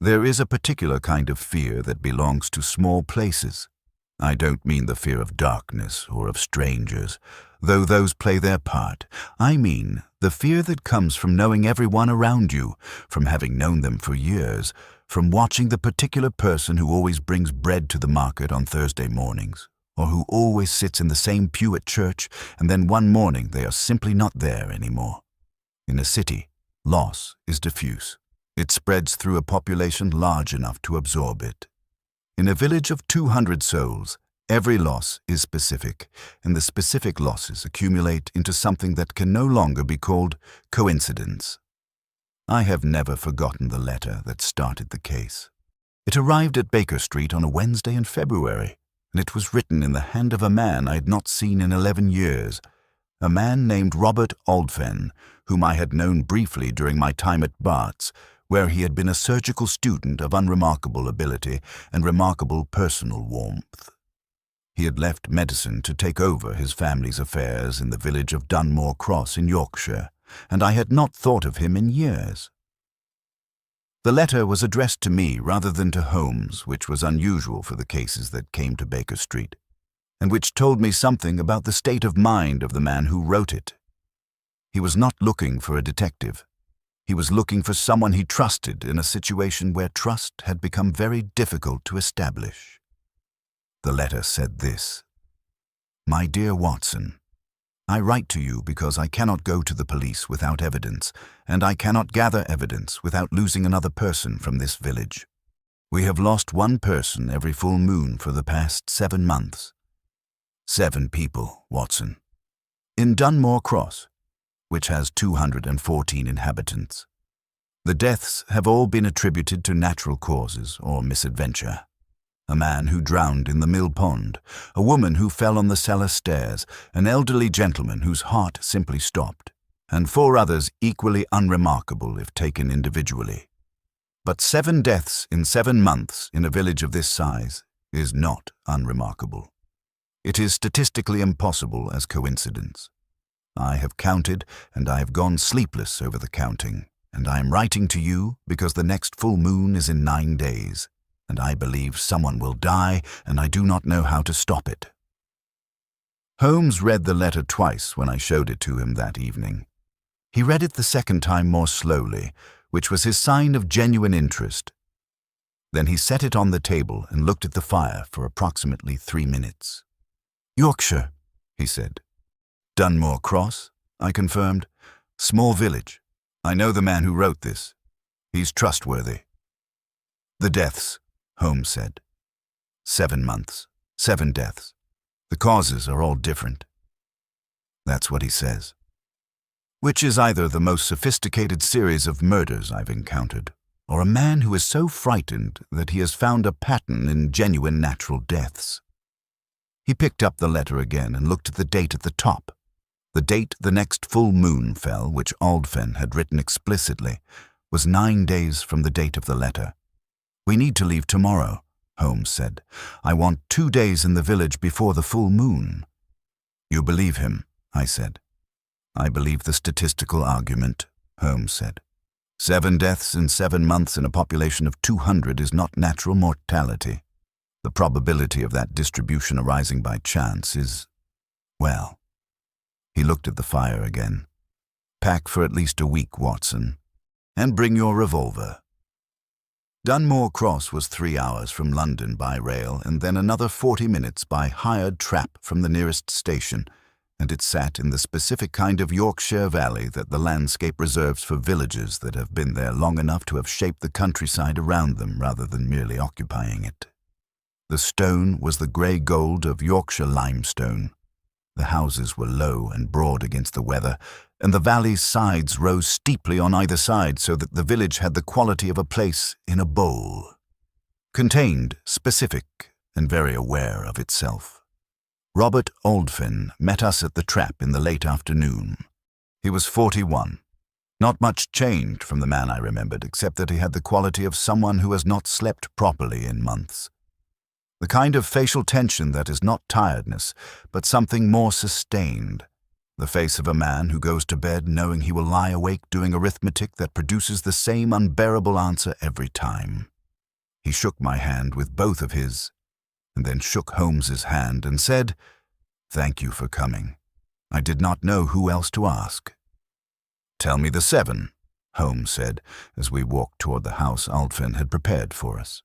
There is a particular kind of fear that belongs to small places. I don't mean the fear of darkness or of strangers, though those play their part. I mean the fear that comes from knowing everyone around you, from having known them for years, from watching the particular person who always brings bread to the market on Thursday mornings, or who always sits in the same pew at church, and then one morning they are simply not there anymore. In a city, loss is diffuse. It spreads through a population large enough to absorb it. In a village of 200 souls, every loss is specific, and the specific losses accumulate into something that can no longer be called coincidence. I have never forgotten the letter that started the case. It arrived at Baker Street on a Wednesday in February, and it was written in the hand of a man I had not seen in 11 years, a man named Robert Aldfen, whom I had known briefly during my time at Bart's, where he had been a surgical student of unremarkable ability and remarkable personal warmth. He had left medicine to take over his family's affairs in the village of Dunmore Cross in Yorkshire, and I had not thought of him in years. The letter was addressed to me rather than to Holmes, which was unusual for the cases that came to Baker Street, and which told me something about the state of mind of the man who wrote it. He was not looking for a detective. He was looking for someone he trusted in a situation where trust had become very difficult to establish. The letter said this: "My dear Watson, I write to you because I cannot go to the police without evidence, and I cannot gather evidence without losing another person from this village. We have lost one person every full moon for the past 7 months. 7 people, Watson. In Dunmore Cross, which has 214 inhabitants. The deaths have all been attributed to natural causes or misadventure. A man who drowned in the mill pond, a woman who fell on the cellar stairs, an elderly gentleman whose heart simply stopped, and 4 others equally unremarkable if taken individually. But 7 deaths in 7 months in a village of this size is not unremarkable. It is statistically impossible as coincidence. I have counted, and I have gone sleepless over the counting, and I am writing to you because the next full moon is in 9 days, and I believe someone will die, and I do not know how to stop it." Holmes read the letter twice when I showed it to him that evening. He read it the second time more slowly, which was his sign of genuine interest. Then he set it on the table and looked at the fire for approximately 3 minutes. "Yorkshire," he said. "Dunmore Cross," I confirmed. "Small village. I know the man who wrote this. He's trustworthy." "The deaths," Holmes said. 7 months, 7 deaths. The causes are all different. That's what he says. Which is either the most sophisticated series of murders I've encountered, or a man who is so frightened that he has found a pattern in genuine natural deaths. He picked up the letter again and looked at the date at the top. The date the next full moon fell, which Aldfen had written explicitly, was 9 days from the date of the letter. "We need to leave tomorrow," Holmes said. "I want 2 days in the village before the full moon." "You believe him," I said. "I believe the statistical argument," Holmes said. 7 deaths in 7 months in a population of 200 is not natural mortality. The probability of that distribution arising by chance is, well..." He looked at the fire again. "Pack for at least a week, Watson, and bring your revolver." Dunmore Cross was 3 hours from London by rail and then another 40 minutes by hired trap from the nearest station, and it sat in the specific kind of Yorkshire valley that the landscape reserves for villages that have been there long enough to have shaped the countryside around them rather than merely occupying it. The stone was the grey gold of Yorkshire limestone. The houses were low and broad against the weather, and the valley's sides rose steeply on either side so that the village had the quality of a place in a bowl. Contained, specific, and very aware of itself. Robert Aldfen met us at the trap in the late afternoon. He was 41. Not much changed from the man I remembered, except that he had the quality of someone who has not slept properly in months. The kind of facial tension that is not tiredness, but something more sustained. The face of a man who goes to bed knowing he will lie awake doing arithmetic that produces the same unbearable answer every time. He shook my hand with both of his, and then shook Holmes's hand and said, "Thank you for coming. I did not know who else to ask." "Tell me the 7, Holmes said, as we walked toward the house Aldfen had prepared for us.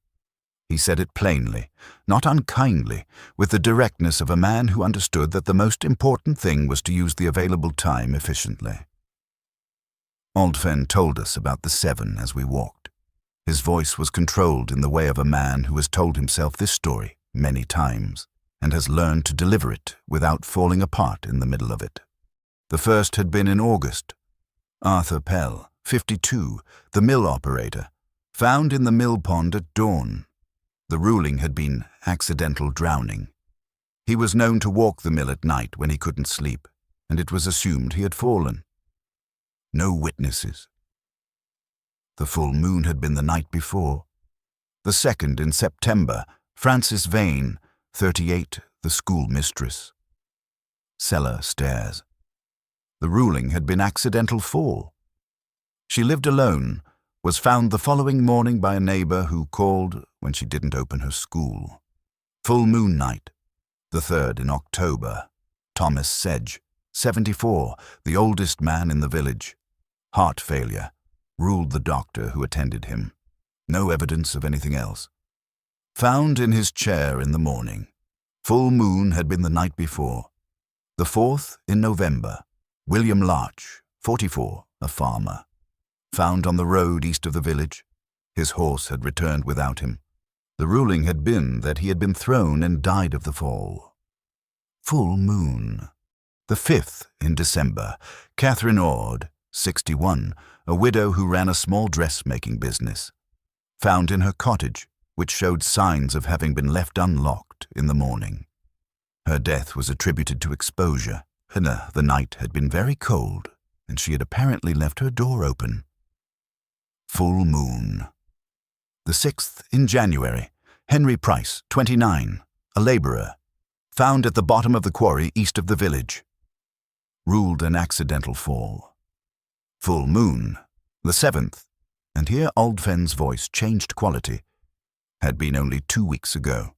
He said it plainly, not unkindly, with the directness of a man who understood that the most important thing was to use the available time efficiently. Aldfen told us about the 7 as we walked. His voice was controlled in the way of a man who has told himself this story many times and has learned to deliver it without falling apart in the middle of it. The first had been in August. Arthur Pell, 52, the mill operator, found in the mill pond at dawn. The ruling had been accidental drowning. He was known to walk the mill at night when he couldn't sleep, and it was assumed he had fallen. No witnesses. The full moon had been the night before. The 2nd in September, Frances Vane, 38, the schoolmistress. Cellar stairs. The ruling had been accidental fall. She lived alone, was found the following morning by a neighbor who called when she didn't open her school. Full moon night, the 3rd in October. Thomas Sedge, 74, the oldest man in the village. Heart failure, ruled the doctor who attended him. No evidence of anything else. Found in his chair in the morning. Full moon had been the night before. The 4th in November. William Larch, 44, a farmer. Found on the road east of the village. His horse had returned without him. The ruling had been that he had been thrown and died of the fall. Full moon. The 5th in December. Catherine Ord, 61, a widow who ran a small dressmaking business. Found in her cottage, which showed signs of having been left unlocked in the morning. Her death was attributed to exposure. The night had been very cold, and she had apparently left her door open. Full moon. The 6th in January. Henry Price, 29, a laborer. Found at the bottom of the quarry east of the village. Ruled an accidental fall. Full moon. The 7th, and here Aldfen's voice changed quality, had been only 2 weeks ago.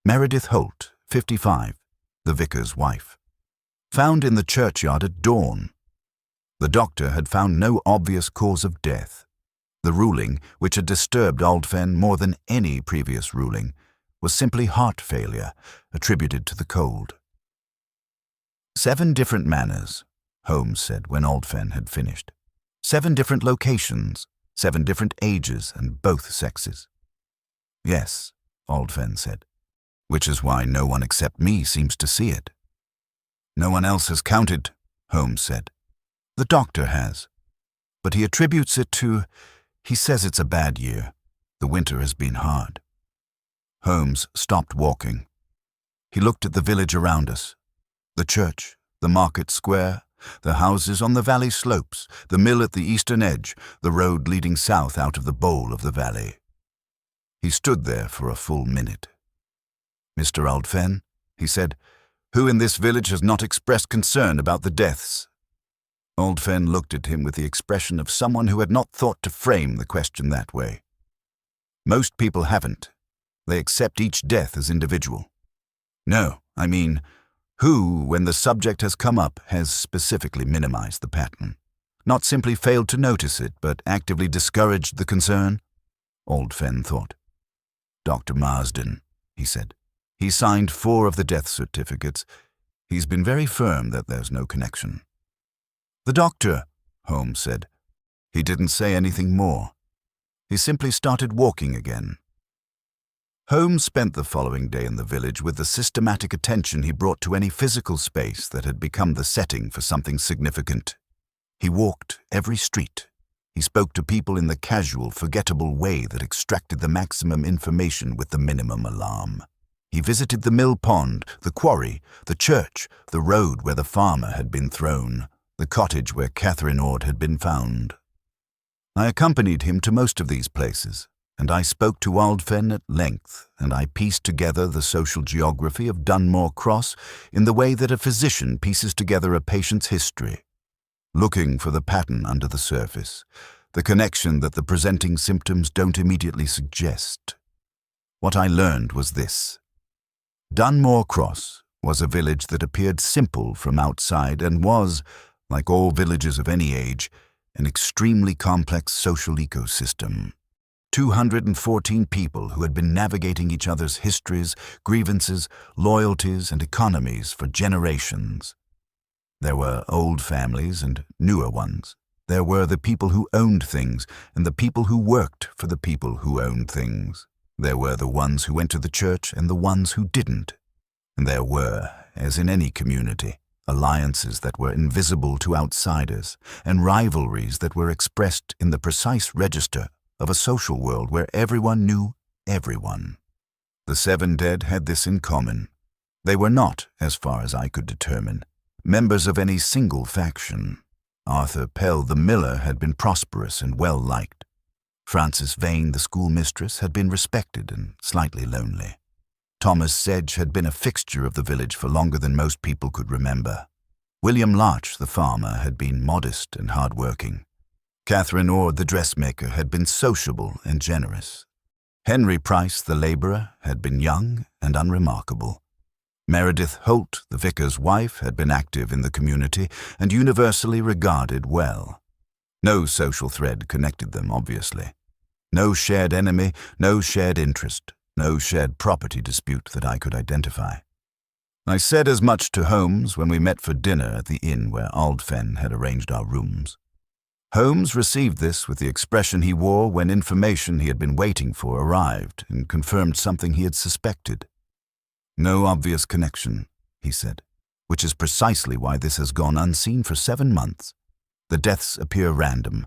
Meredith Holt, 55, the vicar's wife. Found in the churchyard at dawn. The doctor had found no obvious cause of death. The ruling, which had disturbed Aldfen more than any previous ruling, was simply heart failure, attributed to the cold. 7 different manners, Holmes said when Aldfen had finished. 7 different locations, 7 different ages and both sexes. Yes, Aldfen said, which is why no one except me seems to see it. No one else has counted, Holmes said. The doctor has, but he attributes it to, he says it's a bad year. The winter has been hard. Holmes stopped walking. He looked at the village around us, the church, the market square, the houses on the valley slopes, the mill at the eastern edge, the road leading south out of the bowl of the valley. He stood there for a full minute. "Mr. Aldfen," he said, "who in this village has not expressed concern about the deaths?" Aldfen looked at him with the expression of someone who had not thought to frame the question that way. "Most people haven't. They accept each death as individual. No, I mean, who, when the subject has come up, has specifically minimized the pattern? Not simply failed to notice it, but actively discouraged the concern?" Aldfen thought. "Dr. Marsden," he said. "He signed 4 of the death certificates. He's been very firm that there's no connection." "The doctor," Holmes said. He didn't say anything more. He simply started walking again. Holmes spent the following day in the village with the systematic attention he brought to any physical space that had become the setting for something significant. He walked every street. He spoke to people in the casual, forgettable way that extracted the maximum information with the minimum alarm. He visited the mill pond, the quarry, the church, the road where the farmer had been thrown, the cottage where Catherine Ord had been found. I accompanied him to most of these places, and I spoke to Aldfen at length, and I pieced together the social geography of Dunmore Cross in the way that a physician pieces together a patient's history, looking for the pattern under the surface, the connection that the presenting symptoms don't immediately suggest. What I learned was this. Dunmore Cross was a village that appeared simple from outside and was, like all villages of any age, an extremely complex social ecosystem. 214 people who had been navigating each other's histories, grievances, loyalties, and economies for generations. There were old families and newer ones. There were the people who owned things and the people who worked for the people who owned things. There were the ones who went to the church and the ones who didn't. And there were, as in any community, alliances that were invisible to outsiders and rivalries that were expressed in the precise register of a social world where everyone knew everyone. The 7 dead had this in common. They were not, as far as I could determine, members of any single faction. Arthur Pell the miller had been prosperous and well-liked. Frances Vane, the schoolmistress, had been respected and slightly lonely. Thomas Sedge had been a fixture of the village for longer than most people could remember. William Larch, the farmer, had been modest and hard-working. Catherine Ord, the dressmaker, had been sociable and generous. Henry Price, the labourer, had been young and unremarkable. Meredith Holt, the vicar's wife, had been active in the community and universally regarded well. No social thread connected them, obviously. No shared enemy, no shared interest, no shared property dispute that I could identify. I said as much to Holmes when we met for dinner at the inn where Aldfen had arranged our rooms. Holmes received this with the expression he wore when information he had been waiting for arrived and confirmed something he had suspected. "No obvious connection," he said, "which is precisely why this has gone unseen for 7 months. The deaths appear random,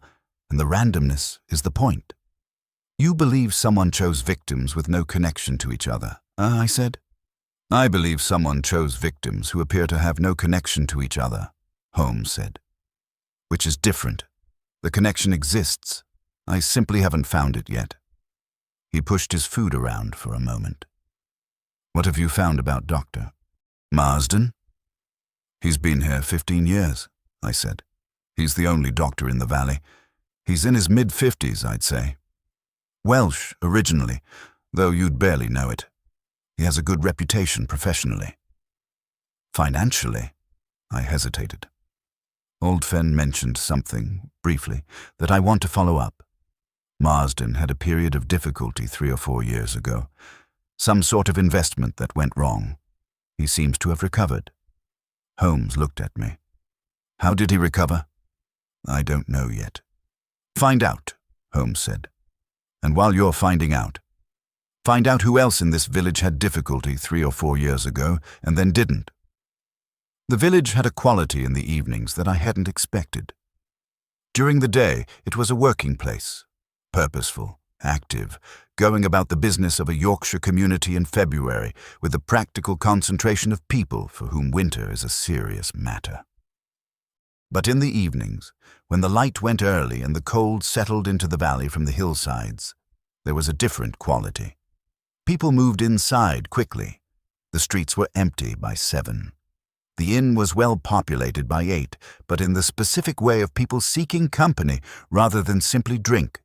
and the randomness is the point." "You believe someone chose victims with no connection to each other?" I said. "I believe someone chose victims who appear to have no connection to each other," Holmes said. "Which is different. The connection exists. I simply haven't found it yet." He pushed his food around for a moment. "What have you found about Dr. Marsden?" "He's been here 15 years, I said. "He's the only doctor in the valley. He's in his mid-50s, I'd say. Welsh, originally, though you'd barely know it. He has a good reputation professionally." "Financially?" I hesitated. Aldfen mentioned something, briefly, that I want to follow up. Marsden had a period of difficulty 3 or 4 years ago. Some sort of investment that went wrong. He seems to have recovered. Holmes looked at me. "How did he recover?" "I don't know yet." "Find out," Holmes said. "And while you're finding out, find out who else in this village had difficulty 3 or 4 years ago and then didn't." The village had a quality in the evenings that I hadn't expected. During the day, it was a working place, purposeful, active, going about the business of a Yorkshire community in February with the practical concentration of people for whom winter is a serious matter. But in the evenings, when the light went early and the cold settled into the valley from the hillsides, there was a different quality. People moved inside quickly. The streets were empty by 7. The inn was well populated by 8, but in the specific way of people seeking company rather than simply drink.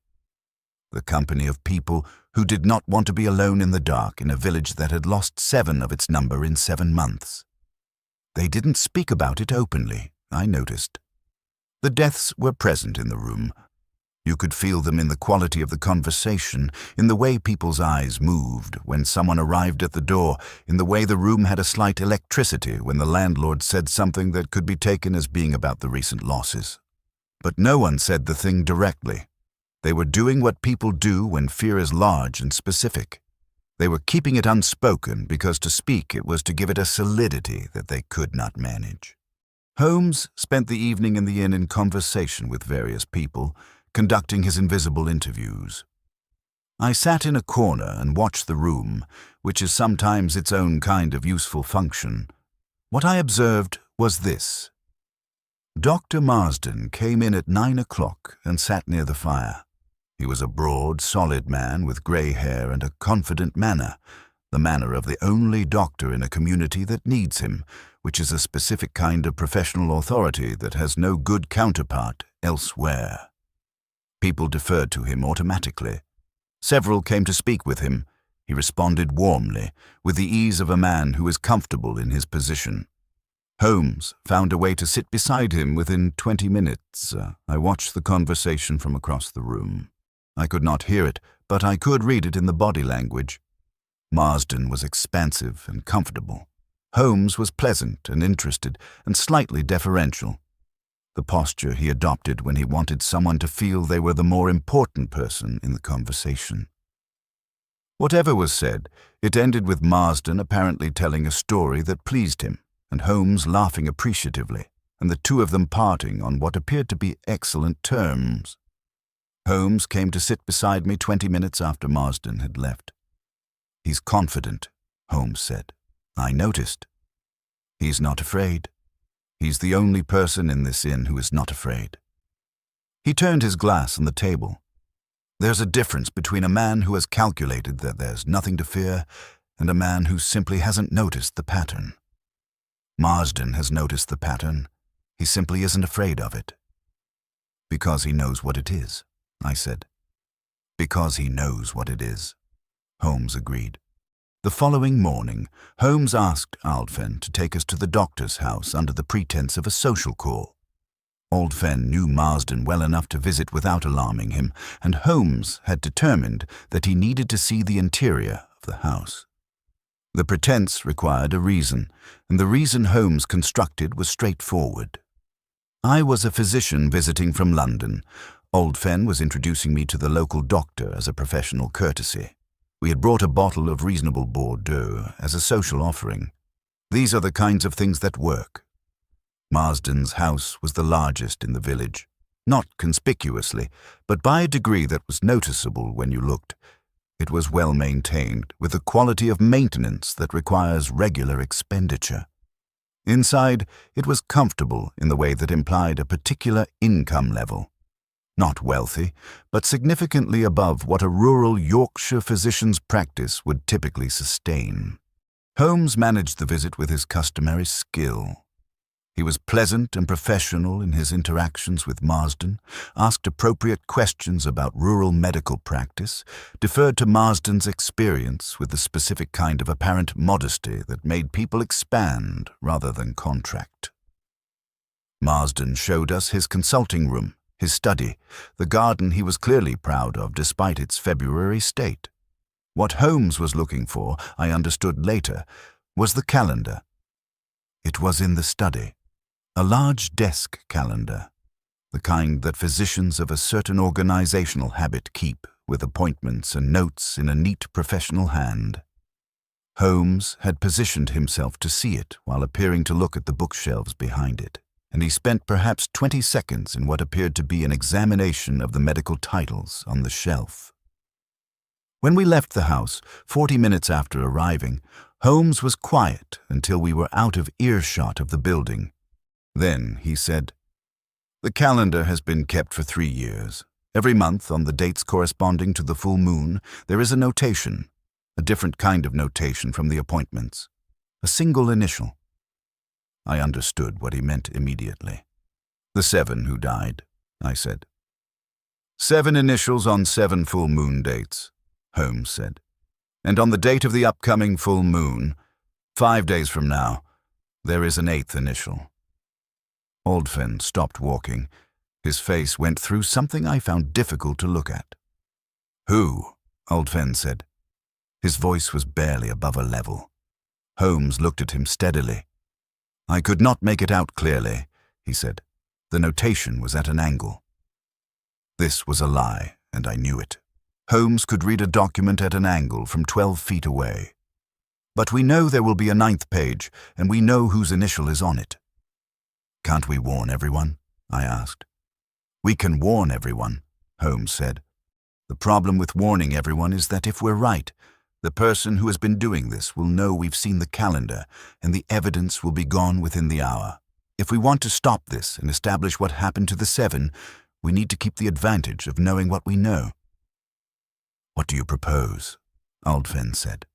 The company of people who did not want to be alone in the dark in a village that had lost 7 of its number in 7 months. They didn't speak about it openly, I noticed. The deaths were present in the room. You could feel them in the quality of the conversation, in the way people's eyes moved when someone arrived at the door, in the way the room had a slight electricity when the landlord said something that could be taken as being about the recent losses. But no one said the thing directly. They were doing what people do when fear is large and specific. They were keeping it unspoken because to speak it was to give it a solidity that they could not manage. Holmes spent the evening in the inn in conversation with various people, conducting his invisible interviews. I sat in a corner and watched the room, which is sometimes its own kind of useful function. What I observed was this. Dr. Marsden came in at 9 o'clock and sat near the fire. He was a broad, solid man with grey hair and a confident manner, the manner of the only doctor in a community that needs him, which is a specific kind of professional authority that has no good counterpart elsewhere. People deferred to him automatically. Several came to speak with him. He responded warmly, with the ease of a man who is comfortable in his position. Holmes found a way to sit beside him within 20 minutes. I watched the conversation from across the room. I could not hear it, but I could read it in the body language. Marsden was expansive and comfortable. Holmes was pleasant and interested and slightly deferential. The posture he adopted when he wanted someone to feel they were the more important person in the conversation. Whatever was said, it ended with Marsden apparently telling a story that pleased him, and Holmes laughing appreciatively, and the two of them parting on what appeared to be excellent terms. Holmes came to sit beside me 20 minutes after Marsden had left. "He's confident," Holmes said. "I noticed. He's not afraid. He's the only person in this inn who is not afraid." He turned his glass on the table. "There's a difference between a man who has calculated that there's nothing to fear and a man who simply hasn't noticed the pattern. Marsden has noticed the pattern. He simply isn't afraid of it." "Because he knows what it is," I said. "Because he knows what it is," Holmes agreed. The following morning, Holmes asked Aldfen to take us to the doctor's house under the pretense of a social call. Aldfen knew Marsden well enough to visit without alarming him, and Holmes had determined that he needed to see the interior of the house. The pretense required a reason, and the reason Holmes constructed was straightforward. I was a physician visiting from London. Aldfen was introducing me to the local doctor as a professional courtesy. We had brought a bottle of reasonable Bordeaux as a social offering. These are the kinds of things that work. Marsden's house was the largest in the village, not conspicuously, but by a degree that was noticeable when you looked. It was well maintained, with a quality of maintenance that requires regular expenditure. Inside, it was comfortable in the way that implied a particular income level. Not wealthy, but significantly above what a rural Yorkshire physician's practice would typically sustain. Holmes managed the visit with his customary skill. He was pleasant and professional in his interactions with Marsden, asked appropriate questions about rural medical practice, deferred to Marsden's experience with the specific kind of apparent modesty that made people expand rather than contract. Marsden showed us his consulting room, his study, the garden he was clearly proud of despite its February state. What Holmes was looking for, I understood later, was the calendar. It was in the study. A large desk calendar, the kind that physicians of a certain organizational habit keep, with appointments and notes in a neat professional hand. Holmes had positioned himself to see it while appearing to look at the bookshelves behind it, and he spent perhaps 20 seconds in what appeared to be an examination of the medical titles on the shelf. When we left the house, 40 minutes after arriving, Holmes was quiet until we were out of earshot of the building. Then he said, "The calendar has been kept for 3 years. Every month, on the dates corresponding to the full moon, there is a notation, a different kind of notation from the appointments, a single initial." I understood what he meant immediately. "The 7 who died," I said. "7 initials on 7 full moon dates," Holmes said. "And on the date of the upcoming full moon, 5 days from now, there is an 8th initial." Aldfen stopped walking. His face went through something I found difficult to look at. "Who?" Aldfen said. His voice was barely above a level. Holmes looked at him steadily. "I could not make it out clearly," he said. "The notation was at an angle." This was a lie, and I knew it. Holmes could read a document at an angle from 12 feet away. "But we know there will be a 9th page, and we know whose initial is on it." "Can't we warn everyone?" I asked. "We can warn everyone," Holmes said. "The problem with warning everyone is that if we're right, the person who has been doing this will know we've seen the calendar, and the evidence will be gone within the hour. If we want to stop this and establish what happened to the 7, we need to keep the advantage of knowing what we know. "What do you propose?" Aldfen said.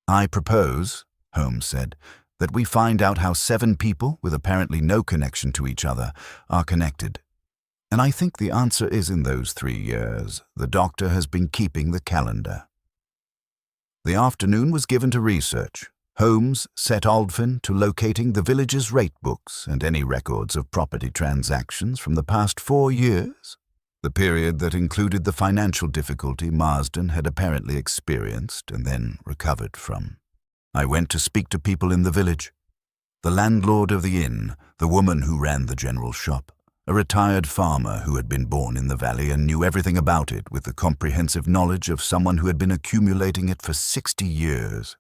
"I propose," Holmes said, "that we find out how 7 people with apparently no connection to each other are connected. And I think the answer is in those 3 years. The doctor has been keeping the calendar." The afternoon was given to research. Holmes set Aldfen to locating the village's rate books and any records of property transactions from the past 4 years, the period that included the financial difficulty Marsden had apparently experienced and then recovered from. I went to speak to people in the village. The landlord of the inn, the woman who ran the general shop, a retired farmer who had been born in the valley and knew everything about it with the comprehensive knowledge of someone who had been accumulating it for 60 years.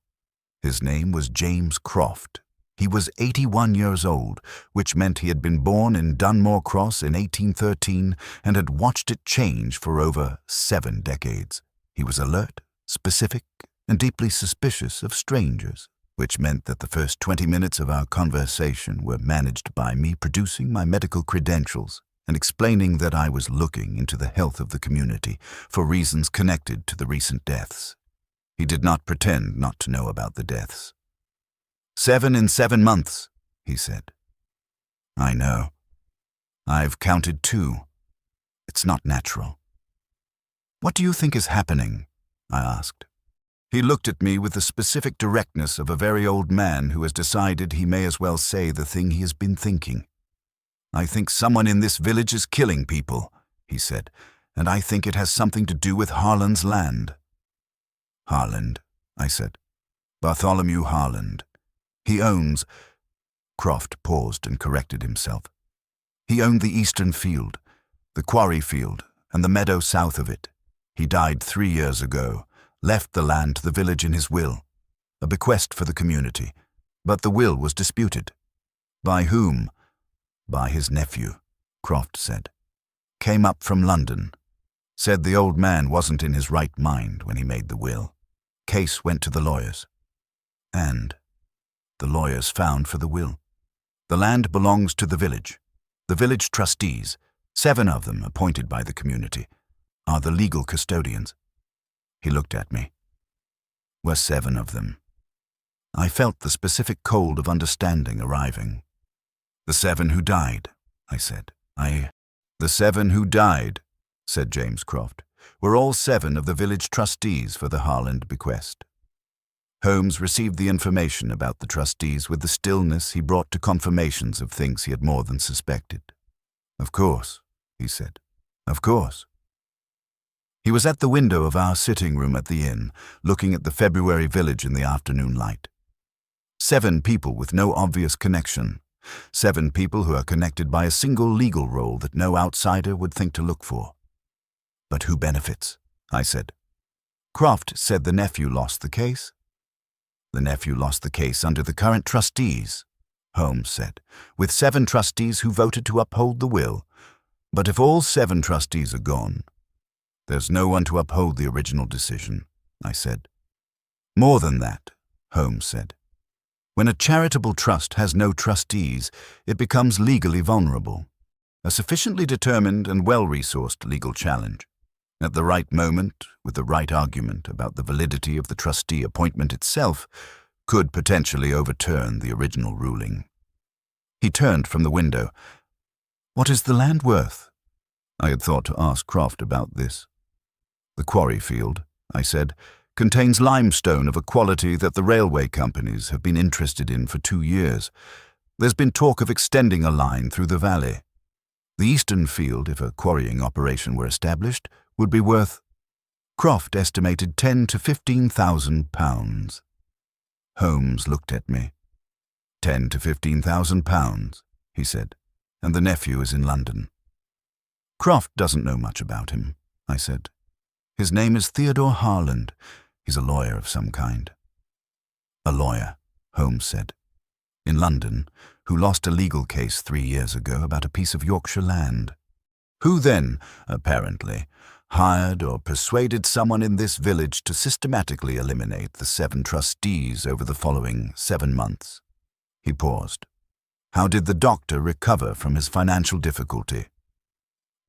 His name was James Croft. He was 81 years old, which meant he had been born in Dunmore Cross in 1813 and had watched it change for over 7 decades. He was alert, specific, and deeply suspicious of strangers, which meant that the first 20 minutes of our conversation were managed by me producing my medical credentials and explaining that I was looking into the health of the community for reasons connected to the recent deaths. He did not pretend not to know about the deaths. 7 in 7 months, he said. "I know. I've counted 2. It's not natural." "What do you think is happening?" I asked. He looked at me with the specific directness of a very old man who has decided he may as well say the thing he has been thinking. "I think someone in this village is killing people," he said, "and I think it has something to do with Harland's land." "Harland," I said. "Bartholomew Harland. He owns—" Croft paused and corrected himself. "He owned the eastern field, the quarry field, and the meadow south of it. He died 3 years ago, left the land to the village in his will, a bequest for the community, but the will was disputed." "By whom?" "By his nephew," Croft said. "Came up from London. Said the old man wasn't in his right mind when he made the will. Case went to the lawyers. And the lawyers found for the will. The land belongs to the village. The village trustees, 7 of them appointed by the community, are the legal custodians." He looked at me. "Were 7 of them." I felt the specific cold of understanding arriving. "The 7 who died," I said. "The 7 who died," said James Croft, "were all 7 of the village trustees for the Harland bequest." Holmes received the information about the trustees with the stillness he brought to confirmations of things he had more than suspected. "Of course," he said. "Of course." He was at the window of our sitting room at the inn, looking at the February village in the afternoon light. 7 people with no obvious connection. 7 people who are connected by a single legal role that no outsider would think to look for. "But who benefits?" I said. "Croft said the nephew lost the case." "The nephew lost the case under the current trustees," Holmes said, "with 7 trustees who voted to uphold the will. But if all 7 trustees are gone, there's no one to uphold the original decision," I said. "More than that," Holmes said. "When a charitable trust has no trustees, it becomes legally vulnerable. A sufficiently determined and well-resourced legal challenge, at the right moment, with the right argument about the validity of the trustee appointment itself, could potentially overturn the original ruling." He turned from the window. "What is the land worth?" I had thought to ask Croft about this. "The quarry field," I said, "contains limestone of a quality that the railway companies have been interested in for 2 years. There's been talk of extending a line through the valley. The eastern field, if a quarrying operation were established, would be worth—" Croft estimated £10,000 to £15,000. Holmes looked at me. £10,000 to £15,000, he said, "and the nephew is in London." "Croft doesn't know much about him," I said. "His name is Theodore Harland. He's a lawyer of some kind." "A lawyer," Holmes said, "in London, who lost a legal case 3 years ago about a piece of Yorkshire land. Who then, apparently, hired or persuaded someone in this village to systematically eliminate the 7 trustees over the following 7 months." He paused. "How did the doctor recover from his financial difficulty?"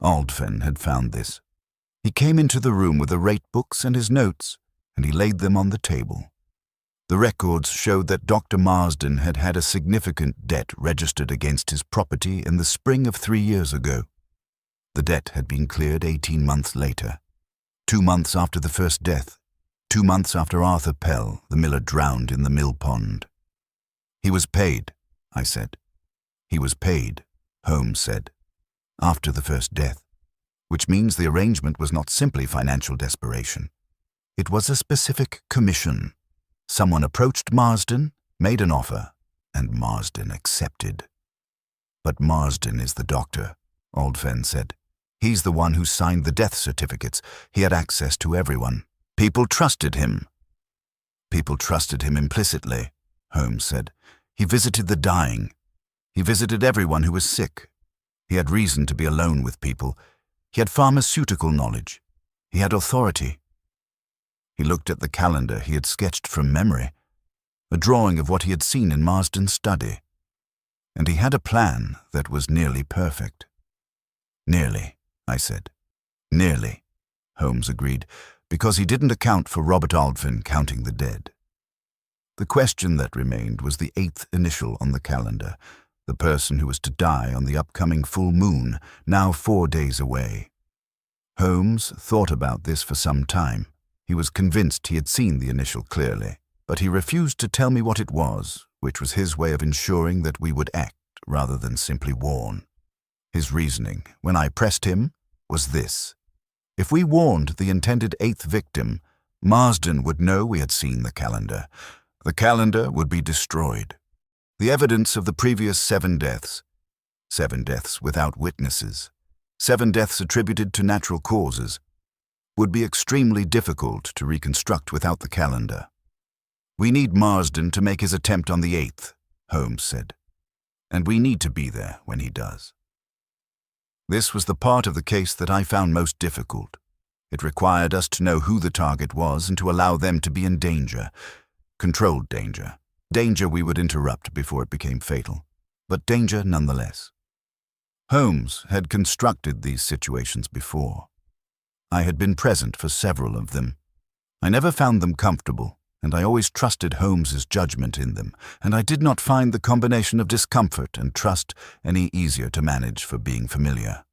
Aldfen had found this. He came into the room with the rate books and his notes, and he laid them on the table. The records showed that Dr. Marsden had had a significant debt registered against his property in the spring of 3 years ago. The debt had been cleared 18 months later, 2 months after the first death, 2 months after Arthur Pell, the miller, drowned in the mill pond. "He was paid," I said. "He was paid," Holmes said, "after the first death, which means the arrangement was not simply financial desperation. It was a specific commission. Someone approached Marsden, made an offer, and Marsden accepted." "But Marsden is the doctor," Aldfen said. "He's the one who signed the death certificates. He had access to everyone. People trusted him." "People trusted him implicitly," Holmes said. "He visited the dying. He visited everyone who was sick. He had reason to be alone with people. He had pharmaceutical knowledge. He had authority." He looked at the calendar he had sketched from memory, a drawing of what he had seen in Marsden's study. And he had a plan that was nearly perfect. "Nearly," I said. "Nearly," Holmes agreed, because he didn't account for Robert Aldfen counting the dead. The question that remained was the 8th initial on the calendar, the person who was to die on the upcoming full moon, now 4 days away. Holmes thought about this for some time. He was convinced he had seen the initial clearly, but he refused to tell me what it was, which was his way of ensuring that we would act rather than simply warn. His reasoning, when I pressed him, was this: if we warned the intended 8th victim, Marsden would know we had seen the calendar. The calendar would be destroyed. The evidence of the previous 7 deaths without witnesses, 7 deaths attributed to natural causes, would be extremely difficult to reconstruct without the calendar. "We need Marsden to make his attempt on the 8th, Holmes said, "and we need to be there when he does." This was the part of the case that I found most difficult. It required us to know who the target was and to allow them to be in danger, controlled danger, danger we would interrupt before it became fatal, but danger nonetheless. Holmes had constructed these situations before. I had been present for several of them. I never found them comfortable, and I always trusted Holmes's judgment in them, and I did not find the combination of discomfort and trust any easier to manage for being familiar.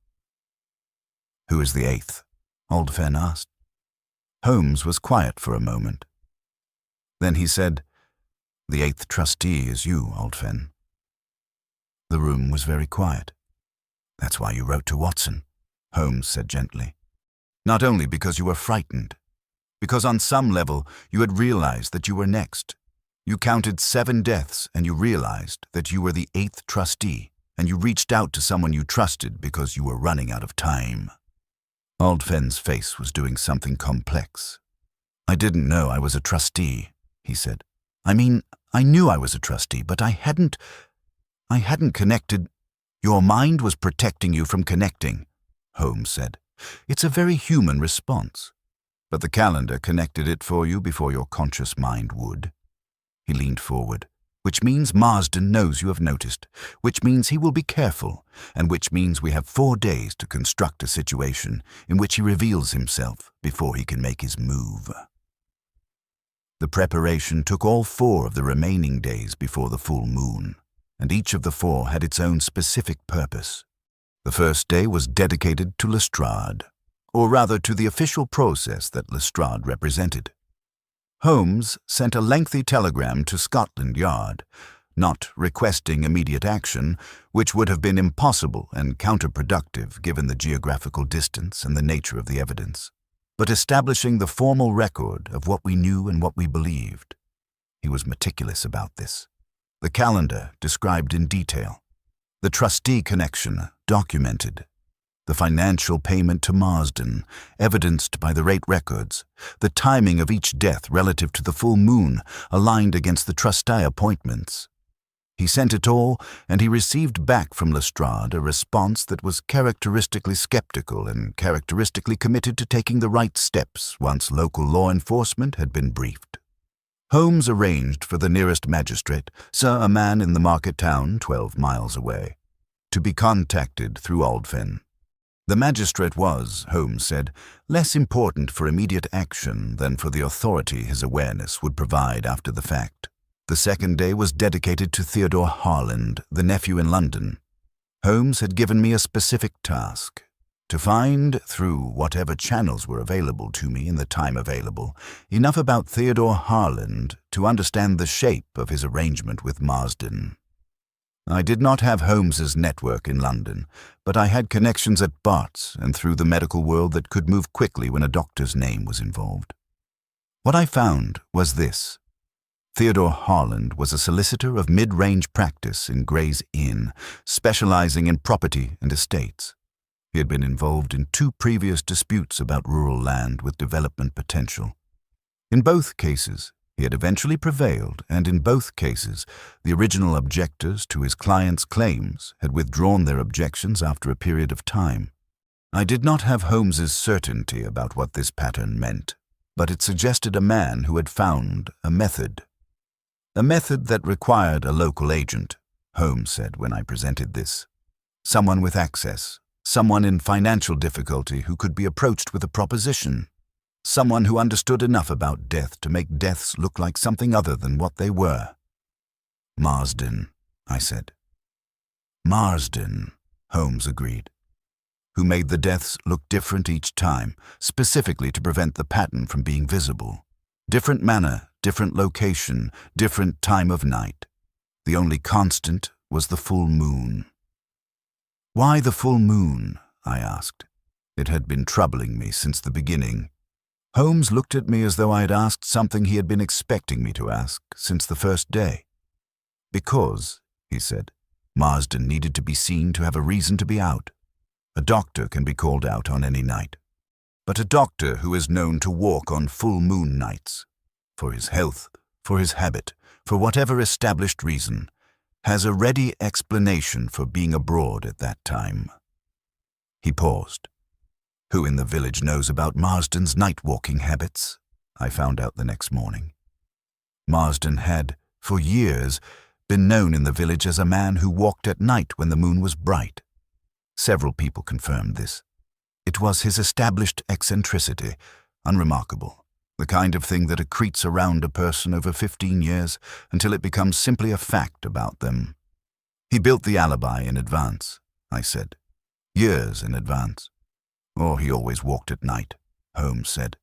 "Who is the 8th? Aldfen asked. Holmes was quiet for a moment. Then he said, "The 8th trustee is you, Aldfen." The room was very quiet. "That's why you wrote to Watson," Holmes said gently. "Not only because you were frightened, because on some level you had realized that you were next. You counted 7 deaths and you realized that you were the 8th trustee, and you reached out to someone you trusted because you were running out of time." Aldfen's face was doing something complex. "I didn't know I was a trustee," he said. "I mean, I knew I was a trustee, but I hadn't connected." "Your mind was protecting you from connecting," Holmes said. "It's a very human response. But the calendar connected it for you before your conscious mind would." He leaned forward. "Which means Marsden knows you have noticed, which means he will be careful, and which means we have 4 days to construct a situation in which he reveals himself before he can make his move." The preparation took all 4 of the remaining days before the full moon, and each of the 4 had its own specific purpose. The first day was dedicated to Lestrade, or rather to the official process that Lestrade represented. Holmes sent a lengthy telegram to Scotland Yard, not requesting immediate action, which would have been impossible and counterproductive given the geographical distance and the nature of the evidence, but establishing the formal record of what we knew and what we believed. He was meticulous about this. The calendar described in detail. The trustee connection documented. The financial payment to Marsden, evidenced by the rate records. The timing of each death relative to the full moon, aligned against the trustee appointments. He sent it all, and he received back from Lestrade a response that was characteristically skeptical and characteristically committed to taking the right steps once local law enforcement had been briefed. Holmes arranged for the nearest magistrate, a man in the market town 12 miles away, to be contacted through Aldfen. The magistrate was, Holmes said, less important for immediate action than for the authority his awareness would provide after the fact. The second day was dedicated to Theodore Harland, the nephew in London. Holmes had given me a specific task: to find, through whatever channels were available to me in the time available, enough about Theodore Harland to understand the shape of his arrangement with Marsden. I did not have Holmes's network in London, but I had connections at Bart's and through the medical world that could move quickly when a doctor's name was involved. What I found was this. Theodore Harland was a solicitor of mid-range practice in Gray's Inn, specializing in property and estates. He had been involved in 2 previous disputes about rural land with development potential. In both cases, he had eventually prevailed, and in both cases, the original objectors to his client's claims had withdrawn their objections after a period of time. I did not have Holmes's certainty about what this pattern meant, but it suggested a man who had found a method. A method that required a local agent, Holmes said when I presented this. Someone with access, someone in financial difficulty who could be approached with a proposition. Someone who understood enough about death to make deaths look like something other than what they were. Marsden, I said. Marsden, Holmes agreed. Who made the deaths look different each time, specifically to prevent the pattern from being visible. Different manner, different location, different time of night. The only constant was the full moon. Why the full moon? I asked. It had been troubling me since the beginning. Holmes looked at me as though I had asked something he had been expecting me to ask since the first day. Because, he said, Marsden needed to be seen to have a reason to be out. A doctor can be called out on any night. But a doctor who is known to walk on full moon nights, for his health, for his habit, for whatever established reason, has a ready explanation for being abroad at that time. He paused. Who in the village knows about Marsden's night-walking habits? I found out the next morning. Marsden had, for years, been known in the village as a man who walked at night when the moon was bright. Several people confirmed this. It was his established eccentricity, unremarkable, the kind of thing that accretes around a person over 15 years until it becomes simply a fact about them. He built the alibi in advance, I said. Years in advance. Or he always walked at night, Holmes said,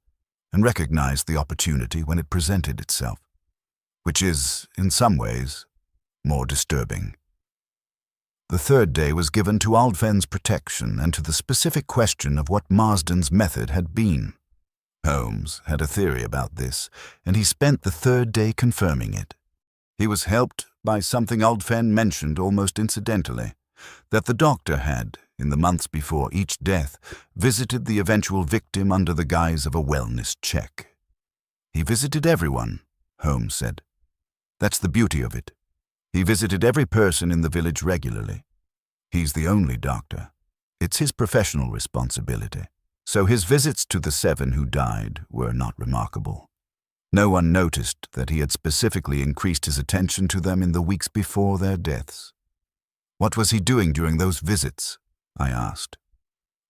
and recognized the opportunity when it presented itself, which is, in some ways, more disturbing. The third day was given to Aldfen's protection and to the specific question of what Marsden's method had been. Holmes had a theory about this, and he spent the third day confirming it. He was helped by something Aldfen mentioned almost incidentally, that the doctor had, in the months before each death, visited the eventual victim under the guise of a wellness check. He visited everyone, Holmes said. That's the beauty of it. He visited every person in the village regularly. He's the only doctor. It's his professional responsibility. So his visits to the 7 who died were not remarkable. No one noticed that he had specifically increased his attention to them in the weeks before their deaths. What was he doing during those visits? I asked.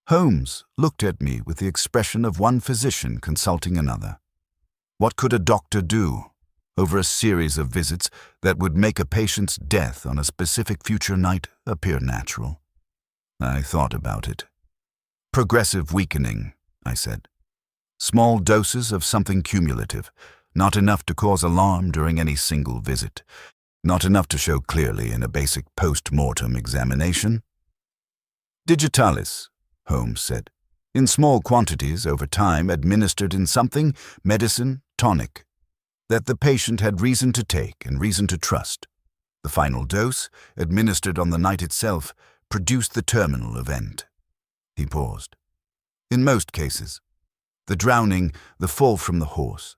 Holmes looked at me with the expression of one physician consulting another. What could a doctor do over a series of visits that would make a patient's death on a specific future night appear natural? I thought about it. Progressive weakening, I said. Small doses of something cumulative, not enough to cause alarm during any single visit, not enough to show clearly in a basic post-mortem examination. Digitalis, Holmes said, in small quantities over time administered in something, medicine, tonic, that the patient had reason to take and reason to trust. The final dose, administered on the night itself, produced the terminal event. He paused. In most cases, the drowning, the fall from the horse,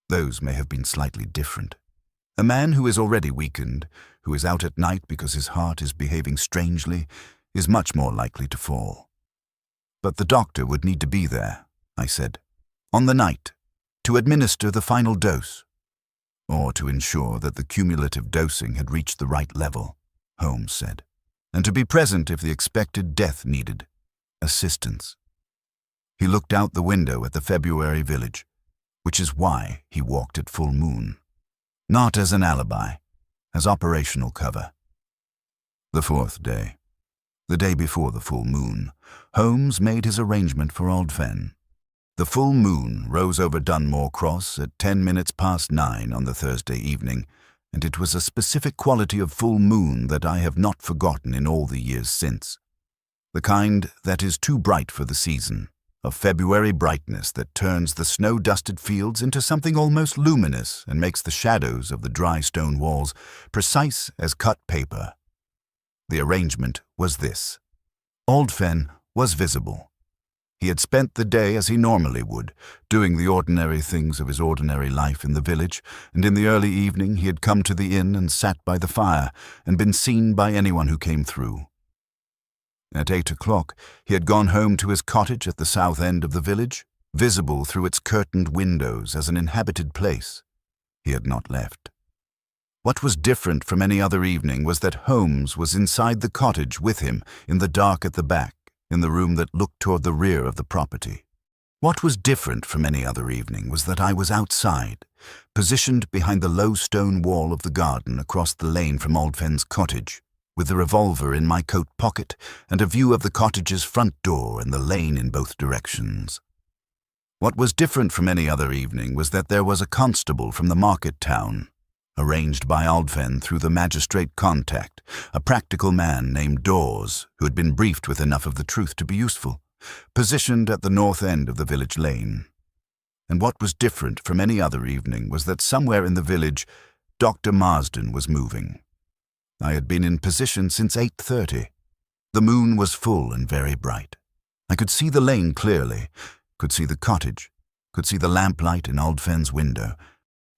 those may have been slightly different. A man who is already weakened, who is out at night because his heart is behaving strangely, is much more likely to fall. But the doctor would need to be there, I said, on the night, to administer the final dose, or to ensure that the cumulative dosing had reached the right level, Holmes said, and to be present if the expected death needed. assistance. He looked out the window at the February village, which is why he walked at full moon. Not as an alibi, as operational cover. The fourth day, the day before the full moon, Holmes made his arrangement for Old Fen. The full moon rose over Dunmore Cross at 9:10 on the Thursday evening, and it was a specific quality of full moon that I have not forgotten in all the years since. The kind that is too bright for the season, of February brightness that turns the snow-dusted fields into something almost luminous and makes the shadows of the dry stone walls precise as cut paper. The arrangement was this. Old Fen was visible. He had spent the day as he normally would, doing the ordinary things of his ordinary life in the village, and in the early evening he had come to the inn and sat by the fire and been seen by anyone who came through. At 8 o'clock, he had gone home to his cottage at the south end of the village, visible through its curtained windows as an inhabited place. He had not left. What was different from any other evening was that Holmes was inside the cottage with him, in the dark at the back, in the room that looked toward the rear of the property. What was different from any other evening was that I was outside, positioned behind the low stone wall of the garden across the lane from Old Fen's cottage, with the revolver in my coat pocket and a view of the cottage's front door and the lane in both directions. What was different from any other evening was that there was a constable from the market town, arranged by Old Fen through the magistrate contact, a practical man named Dawes, who had been briefed with enough of the truth to be useful, positioned at the north end of the village lane. And what was different from any other evening was that somewhere in the village, Dr. Marsden was moving. I had been in position since 8:30. The moon was full and very bright. I could see the lane clearly, could see the cottage, could see the lamplight in Old Fen's window.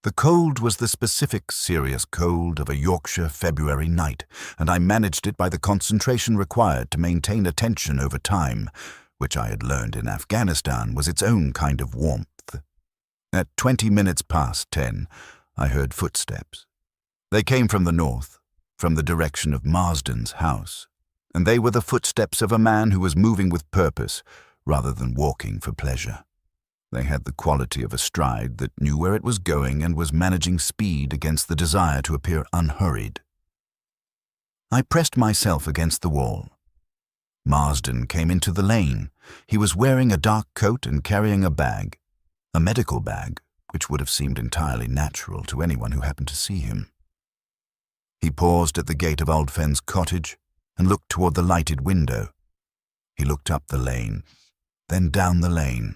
The cold was the specific, serious cold of a Yorkshire February night, and I managed it by the concentration required to maintain attention over time, which I had learned in Afghanistan was its own kind of warmth. At 10:20, I heard footsteps. They came from the north, from the direction of Marsden's house, and they were the footsteps of a man who was moving with purpose rather than walking for pleasure. They had the quality of a stride that knew where it was going and was managing speed against the desire to appear unhurried. I pressed myself against the wall. Marsden came into the lane. He was wearing a dark coat and carrying a bag, a medical bag, which would have seemed entirely natural to anyone who happened to see him. He paused at the gate of Old Fen's cottage and looked toward the lighted window. He looked up the lane, then down the lane.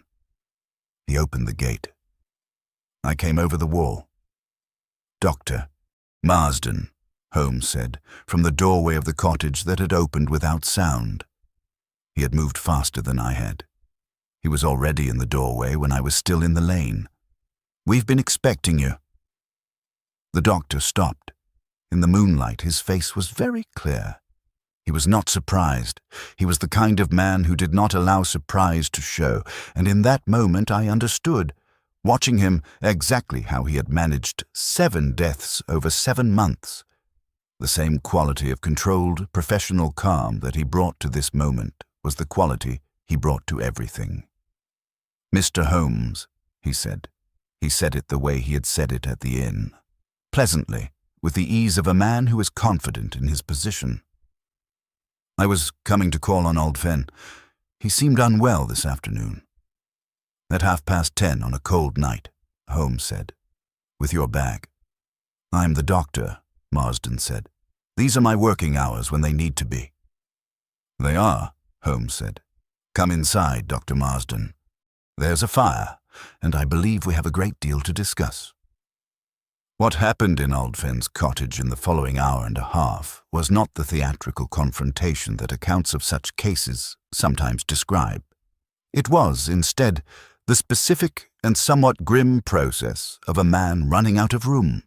He opened the gate. I came over the wall. "Doctor Marsden," Holmes said, from the doorway of the cottage that had opened without sound. He had moved faster than I had. He was already in the doorway when I was still in the lane. "We've been expecting you." The doctor stopped. In the moonlight, his face was very clear. He was not surprised. He was the kind of man who did not allow surprise to show, and in that moment I understood, watching him, exactly how he had managed 7 deaths over 7 months. The same quality of controlled, professional calm that he brought to this moment was the quality he brought to everything. "Mr. Holmes," he said. He said it the way he had said it at the inn, pleasantly, with the ease of a man who is confident in his position. "I was coming to call on Old Fen. He seemed unwell this afternoon." "At 10:30 on a cold night," Holmes said, "with your bag." "I'm the doctor," Marsden said. "These are my working hours when they need to be." "They are," Holmes said. "Come inside, Dr. Marsden. There's a fire, and I believe we have a great deal to discuss." What happened in Old Fen's cottage in the following hour and a half was not the theatrical confrontation that accounts of such cases sometimes describe. It was, instead, the specific and somewhat grim process of a man running out of room.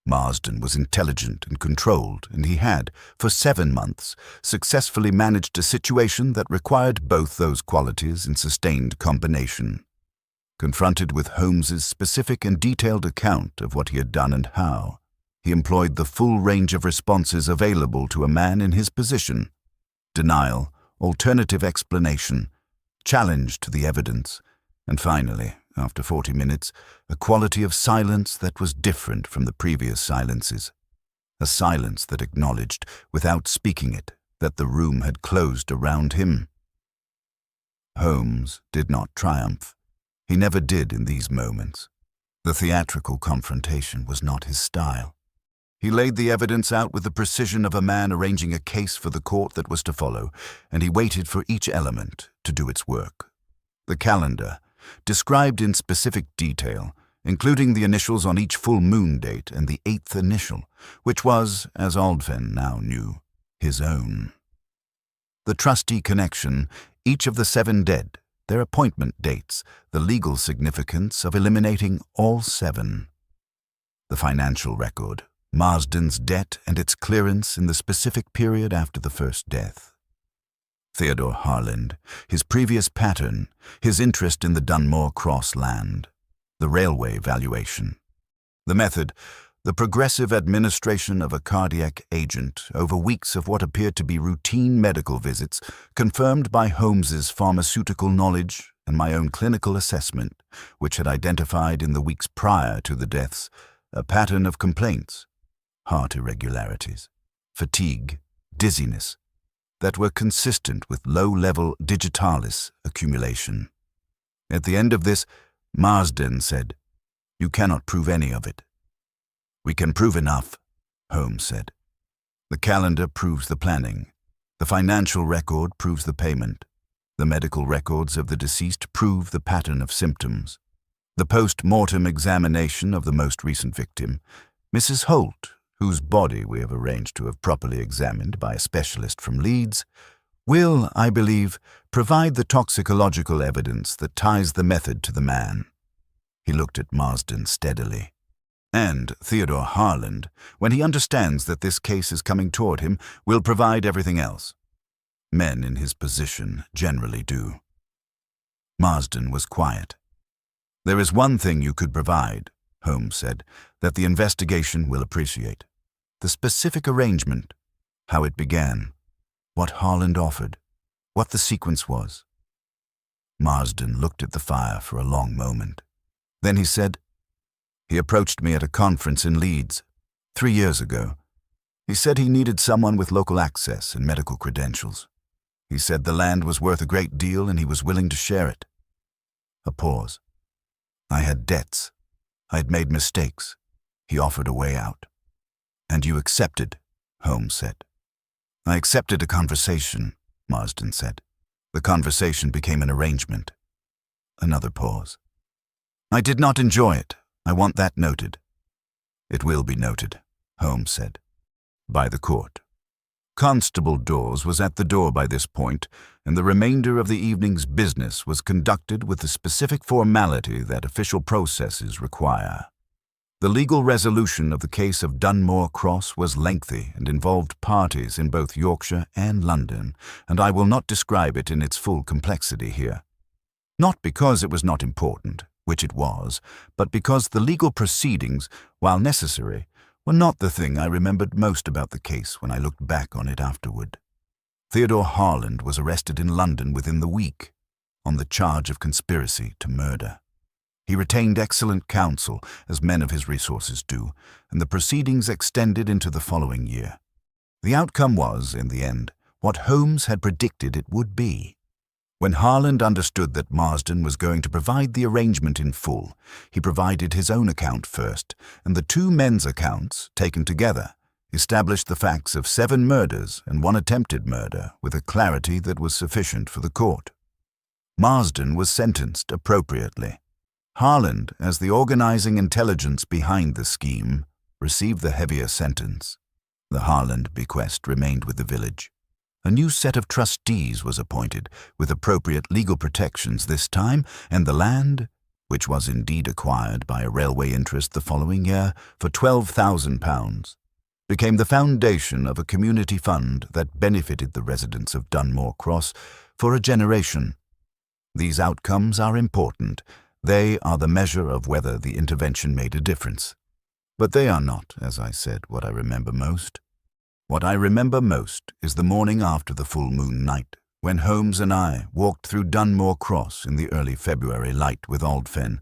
Marsden was intelligent and controlled, and he had, for 7 months, successfully managed a situation that required both those qualities in sustained combination. Confronted with Holmes's specific and detailed account of what he had done and how, he employed the full range of responses available to a man in his position: denial, alternative explanation, challenge to the evidence, and finally, after 40 minutes, a quality of silence that was different from the previous silences. A silence that acknowledged, without speaking it, that the room had closed around him. Holmes did not triumph. He never did in these moments. The theatrical confrontation was not his style. He laid the evidence out with the precision of a man arranging a case for the court that was to follow, and he waited for each element to do its work. The calendar, described in specific detail, including the initials on each full moon date and the 8th initial, which was, as Aldven now knew, his own. The trustee connection, each of the 7 dead, their appointment dates, the legal significance of eliminating all 7. The financial record, Marsden's debt and its clearance in the specific period after the first death. Theodore Harland, his previous pattern, his interest in the Dunmore Cross land, the railway valuation. The method, the progressive administration of a cardiac agent over weeks of what appeared to be routine medical visits, confirmed by Holmes's pharmaceutical knowledge and my own clinical assessment, which had identified in the weeks prior to the deaths a pattern of complaints, heart irregularities, fatigue, dizziness, that were consistent with low-level digitalis accumulation. At the end of this, Marsden said, "You cannot prove any of it." "We can prove enough," Holmes said. "The calendar proves the planning. The financial record proves the payment. The medical records of the deceased prove the pattern of symptoms. The post-mortem examination of the most recent victim, Mrs. Holt, whose body we have arranged to have properly examined by a specialist from Leeds, will, I believe, provide the toxicological evidence that ties the method to the man." He looked at Marsden steadily. "And Theodore Harland, when he understands that this case is coming toward him, will provide everything else. Men in his position generally do." Marsden was quiet. "There is one thing you could provide," Holmes said, "that the investigation will appreciate. The specific arrangement, how it began, what Harland offered, what the sequence was." Marsden looked at the fire for a long moment. Then he said, "He approached me at a conference in Leeds 3 years ago. He said he needed someone with local access and medical credentials. He said the land was worth a great deal and he was willing to share it." A pause. "I had debts. I had made mistakes. He offered a way out." "And you accepted," Holmes said. "I accepted a conversation," Marsden said. "The conversation became an arrangement." Another pause. "I did not enjoy it. I want that noted." "It will be noted," Holmes said. "By the court." Constable Dawes was at the door by this point, and the remainder of the evening's business was conducted with the specific formality that official processes require. The legal resolution of the case of Dunmore Cross was lengthy and involved parties in both Yorkshire and London, and I will not describe it in its full complexity here. Not because it was not important, which it was, but because the legal proceedings, while necessary, were not the thing I remembered most about the case when I looked back on it afterward. Theodore Harland was arrested in London within the week, on the charge of conspiracy to murder. He retained excellent counsel, as men of his resources do, and the proceedings extended into the following year. The outcome was, in the end, what Holmes had predicted it would be. When Harland understood that Marsden was going to provide the arrangement in full, he provided his own account first, and the 2 men's accounts, taken together, established the facts of 7 murders and 1 attempted murder with a clarity that was sufficient for the court. Marsden was sentenced appropriately. Harland, as the organizing intelligence behind the scheme, received the heavier sentence. The Harland bequest remained with the village. A new set of trustees was appointed, with appropriate legal protections this time, and the land, which was indeed acquired by a railway interest the following year for £12,000, became the foundation of a community fund that benefited the residents of Dunmore Cross for a generation. These outcomes are important. They are the measure of whether the intervention made a difference. But they are not, as I said, what I remember most. What I remember most is the morning after the full moon night, when Holmes and I walked through Dunmore Cross in the early February light with Old Fen,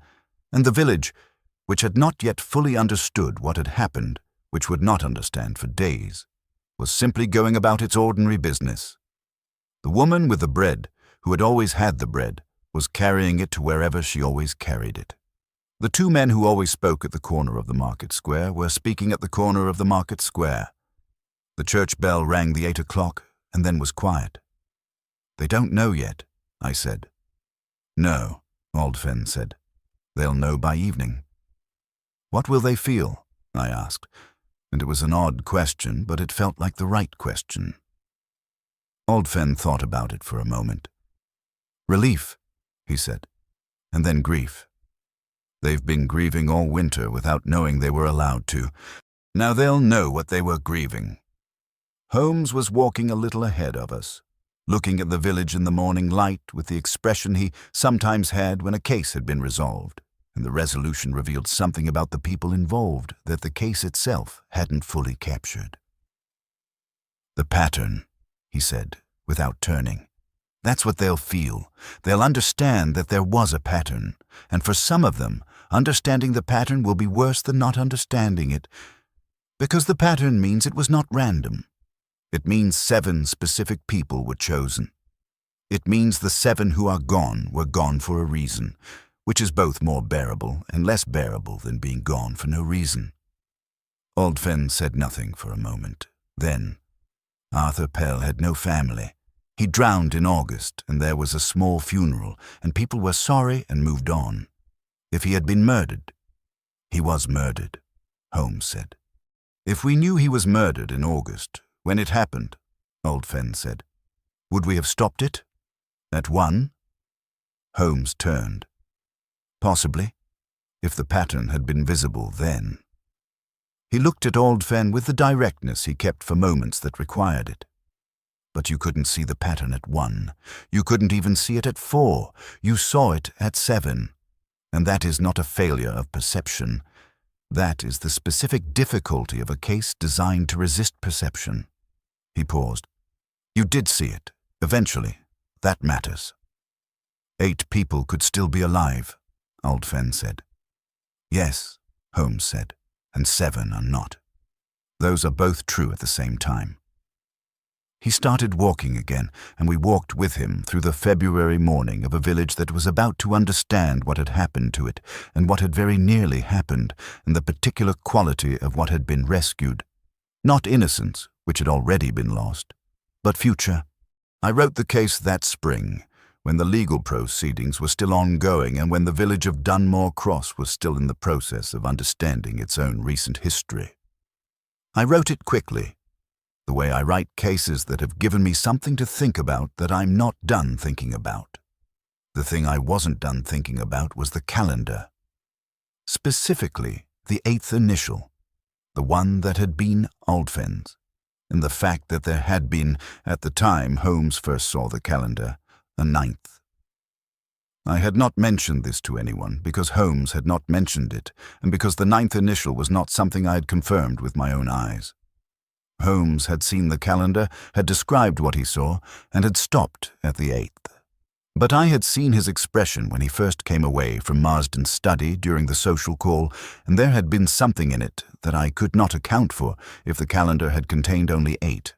and the village, which had not yet fully understood what had happened, which would not understand for days, was simply going about its ordinary business. The woman with the bread, who had always had the bread, was carrying it to wherever she always carried it. The two men who always spoke at the corner of the market square were speaking at the corner of the market square. The church bell rang the 8 o'clock and then was quiet. "They don't know yet," I said. "No," Old Fen said. "They'll know by evening." "What will they feel?" I asked, and it was an odd question, but it felt like the right question. Old Fen thought about it for a moment. "Relief," he said, "and then grief. They've been grieving all winter without knowing they were allowed to. Now they'll know what they were grieving." Holmes was walking a little ahead of us, looking at the village in the morning light with the expression he sometimes had when a case had been resolved, and the resolution revealed something about the people involved that the case itself hadn't fully captured. "The pattern," he said, without turning. "That's what they'll feel. They'll understand that there was a pattern, and for some of them, understanding the pattern will be worse than not understanding it, because the pattern means it was not random. It means 7 specific people were chosen. It means the 7 who are gone were gone for a reason, which is both more bearable and less bearable than being gone for no reason." Old Fen said nothing for a moment. Then, "Arthur Pell had no family. He drowned in August, and there was a small funeral, and people were sorry and moved on. If he had been murdered—" "He was murdered," Holmes said. "If we knew he was murdered in August, when it happened," Old Fen said, "would we have stopped it? At 1? Holmes turned. "Possibly, if the pattern had been visible then." He looked at Old Fen with the directness he kept for moments that required it. "But you couldn't see the pattern at 1. You couldn't even see it at 4. You saw it at 7. And that is not a failure of perception. That is the specific difficulty of a case designed to resist perception." He paused. "You did see it, eventually. That matters." 8 people could still be alive," Old Fen said. "Yes," Holmes said, "and 7 are not. Those are both true at the same time." He started walking again, and we walked with him through the February morning of a village that was about to understand what had happened to it, and what had very nearly happened, and the particular quality of what had been rescued. Not innocence, which had already been lost, but future. I wrote the case that spring, when the legal proceedings were still ongoing and when the village of Dunmore Cross was still in the process of understanding its own recent history. I wrote it quickly, the way I write cases that have given me something to think about that I'm not done thinking about. The thing I wasn't done thinking about was the calendar. Specifically, the 8th initial, the one that had been Old Fen's, and the fact that there had been, at the time Holmes first saw the calendar, a 9th. I had not mentioned this to anyone because Holmes had not mentioned it, and because the 9th initial was not something I had confirmed with my own eyes. Holmes had seen the calendar, had described what he saw, and had stopped at the 8th. But I had seen his expression when he first came away from Marsden's study during the social call, and there had been something in it that I could not account for if the calendar had contained only 8.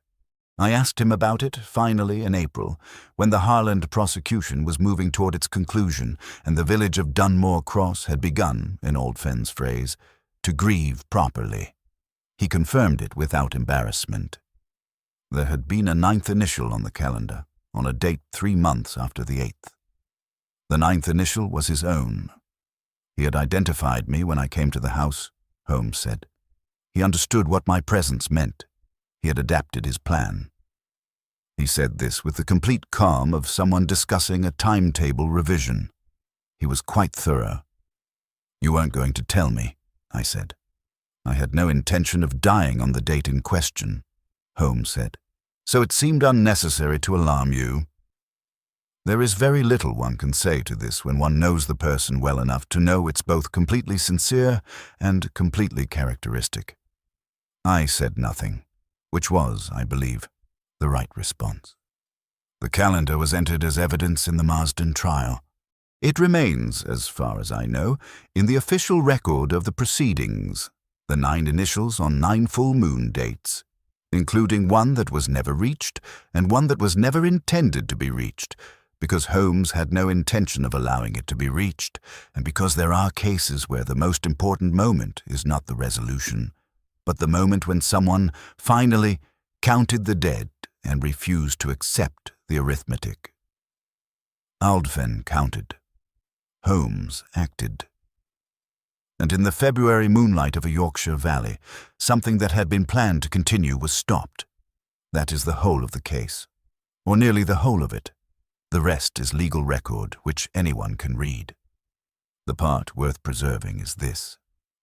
I asked him about it, finally, in April, when the Harland prosecution was moving toward its conclusion, and the village of Dunmore Cross had begun, in Old Fen's phrase, to grieve properly. He confirmed it without embarrassment. There had been a 9th initial on the calendar, on a date 3 months after the 8th. The 9th initial was his own. He had identified me when I came to the house, Holmes said. He understood what my presence meant. He had adapted his plan. He said this with the complete calm of someone discussing a timetable revision. He was quite thorough. "You weren't going to tell me," I said. "I had no intention of dying on the date in question," Holmes said, "so it seemed unnecessary to alarm you." There is very little one can say to this when one knows the person well enough to know it's both completely sincere and completely characteristic. I said nothing, which was, I believe, the right response. The calendar was entered as evidence in the Marsden trial. It remains, as far as I know, in the official record of the proceedings, the 9 initials on 9 full moon dates, including one that was never reached and one that was never intended to be reached, because Holmes had no intention of allowing it to be reached, and because there are cases where the most important moment is not the resolution, but the moment when someone finally counted the dead and refused to accept the arithmetic. Aldfen counted. Holmes acted. And in the February moonlight of a Yorkshire valley, something that had been planned to continue was stopped. That is the whole of the case, or nearly the whole of it. The rest is legal record, which anyone can read. The part worth preserving is this.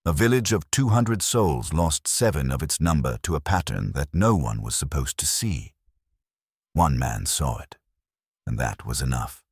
A village of 200 souls lost 7 of its number to a pattern that no one was supposed to see. One man saw it, and that was enough.